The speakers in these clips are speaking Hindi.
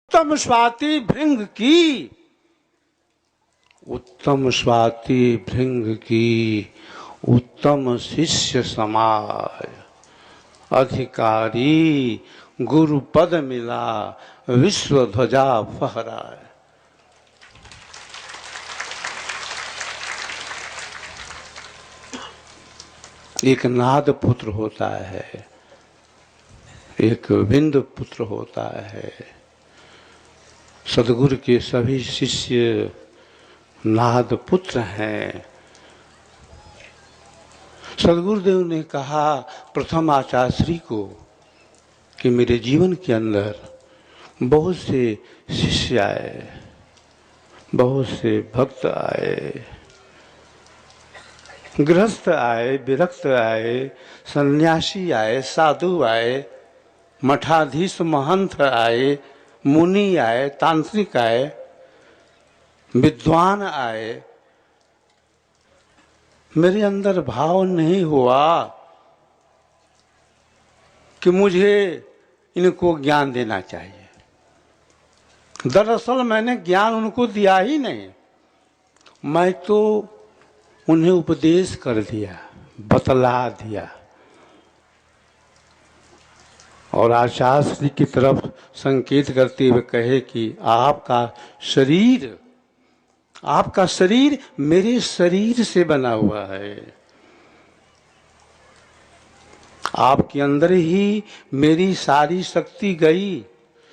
उत्तम स्वाति भृंग की, उत्तम स्वाति भृंग की, उत्तम शिष्य समाज, अधिकारी गुरु पद मिला, विश्व ध्वजा फहराए। एक नाद पुत्र होता है, एक बिंद पुत्र होता है। सदगुरु के सभी शिष्य नाद पुत्र हैं। सदगुरुदेव ने कहा प्रथम आचार्य को कि मेरे जीवन के अंदर बहुत से शिष्य आए, बहुत से भक्त आए, गृहस्थ आए, विरक्त आए, सन्यासी आए, साधु आए, मठाधीश महंत आए, मुनि आए, तांत्रिक आए, विद्वान आए। मेरे अंदर भाव नहीं हुआ कि मुझे इनको ज्ञान देना चाहिए। दरअसल मैंने ज्ञान उनको दिया ही नहीं, मैं तो उन्हें उपदेश कर दिया, बतला दिया। और आचार्य श्री की तरफ संकेत करते हुए कहे कि आपका शरीर मेरे शरीर से बना हुआ है, आपके अंदर ही मेरी सारी शक्ति गई,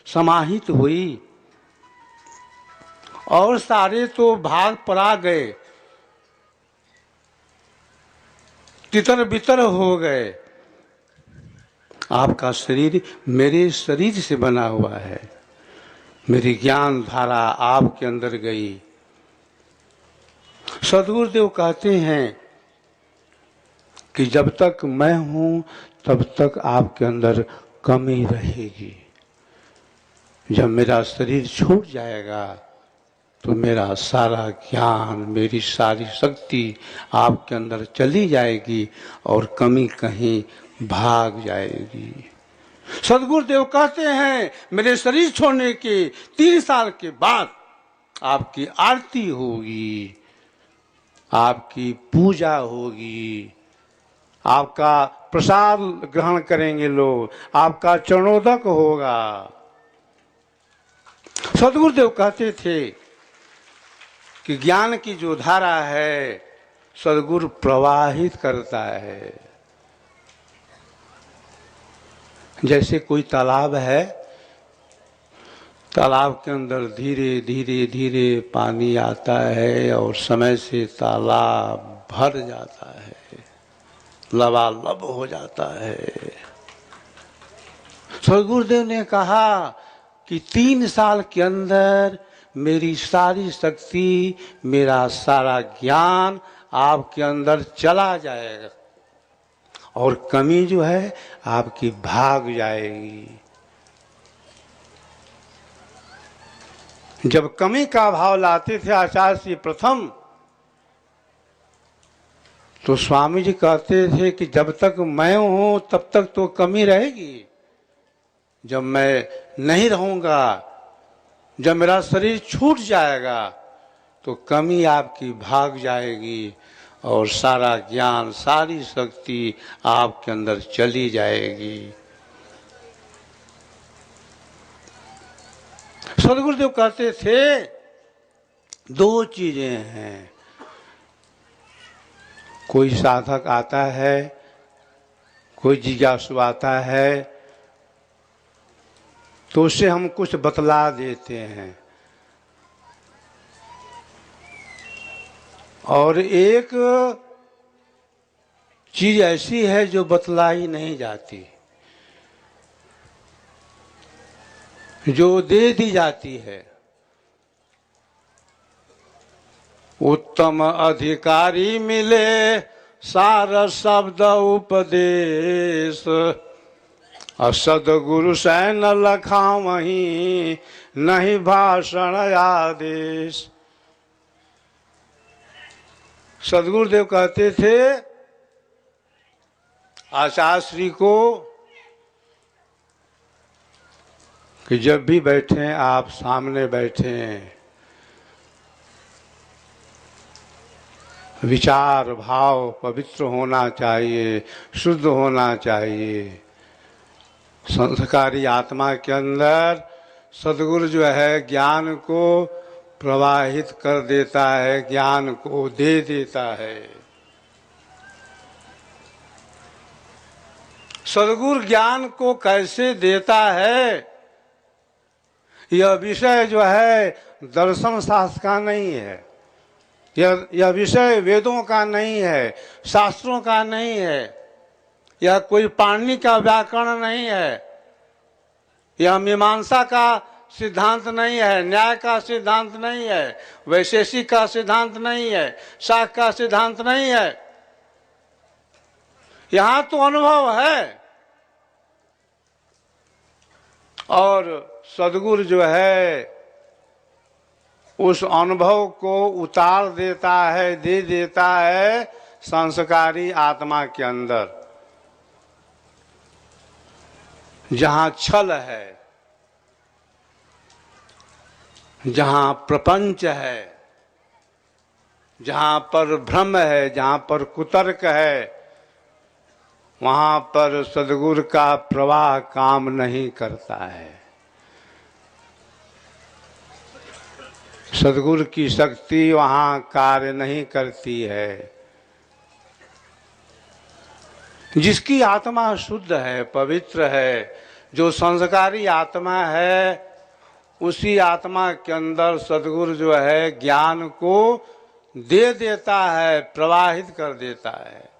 समाहित हुई, और सारे तो भाग परा गए, तितर बितर हो गए। आपका शरीर मेरे शरीर से बना हुआ है, मेरी ज्ञान धारा आपके अंदर गई। सदगुरुदेव कहते हैं कि जब तक मैं हूं तब तक आपके अंदर कमी रहेगी। जब मेरा शरीर छूट जाएगा तो मेरा सारा ज्ञान, मेरी सारी शक्ति आपके अंदर चली जाएगी और कमी कहीं भाग जाएगी। सदगुरुदेव कहते हैं मेरे शरीर छोड़ने के 3 साल के बाद आपकी आरती होगी, आपकी पूजा होगी, आपका प्रसाद ग्रहण करेंगे लोग, आपका चरणोदक होगा। सदगुरुदेव कहते थे कि ज्ञान की जो धारा है सदगुरु प्रवाहित करता है। जैसे कोई तालाब है, तालाब के अंदर धीरे धीरे धीरे पानी आता है और समय से तालाब भर जाता है, लबालब हो जाता है। सदगुरुदेव ने कहा कि 3 साल के अंदर मेरी सारी शक्ति, मेरा सारा ज्ञान आपके अंदर चला जाएगा और कमी जो है आपकी भाग जाएगी। जब कमी का भाव लाते थे आचार्य श्री प्रथम, तो स्वामी जी कहते थे कि जब तक मैं हूं तब तक तो कमी रहेगी, जब मैं नहीं रहूंगा, जब मेरा शरीर छूट जाएगा तो कमी आपकी भाग जाएगी और सारा ज्ञान, सारी शक्ति आपके अंदर चली जाएगी। सदगुरुदेव कहते थे 2 चीजें हैं। कोई साधक आता है, कोई जिज्ञासु आता है तो उसे हम कुछ बतला देते हैं, और एक चीज ऐसी है जो बतलाई नहीं जाती, जो दे दी जाती है। उत्तम अधिकारी मिले सार शब्द उपदेश, सदगुरु से न लखावहीं नहीं भाषण आदेश। सदगुरुदेव कहते थे आचार्य श्री को कि जब भी बैठें आप सामने बैठें, विचार भाव पवित्र होना चाहिए, शुद्ध होना चाहिए। संस्कारी आत्मा के अंदर सद्गुरु जो है ज्ञान को प्रवाहित कर देता है, ज्ञान को दे देता है। सद्गुरु ज्ञान को कैसे देता है, यह विषय जो है दर्शन शास्त्र का नहीं है, यह विषय वेदों का नहीं है, शास्त्रों का नहीं है, यह कोई पाणिनि का व्याकरण नहीं है, यह मीमांसा का सिद्धांत नहीं है, न्याय का सिद्धांत नहीं है, वैशेषिक का सिद्धांत नहीं है, शास्त्र का सिद्धांत नहीं है। यहां तो अनुभव है। और सद्गुरु जो है उस अनुभव को उतार देता है, दे देता है संस्कारी आत्मा के अंदर। जहां छल है, जहां प्रपंच है, जहां पर भ्रम है, जहां पर कुतर्क है, वहां पर सद्गुरु का प्रवाह काम नहीं करता है। सद्गुरु की शक्ति वहां कार्य नहीं करती है। जिसकी आत्मा शुद्ध है, पवित्र है, जो संस्कारी आत्मा है, उसी आत्मा के अंदर सद्गुरु जो है ज्ञान को दे देता है, प्रवाहित कर देता है।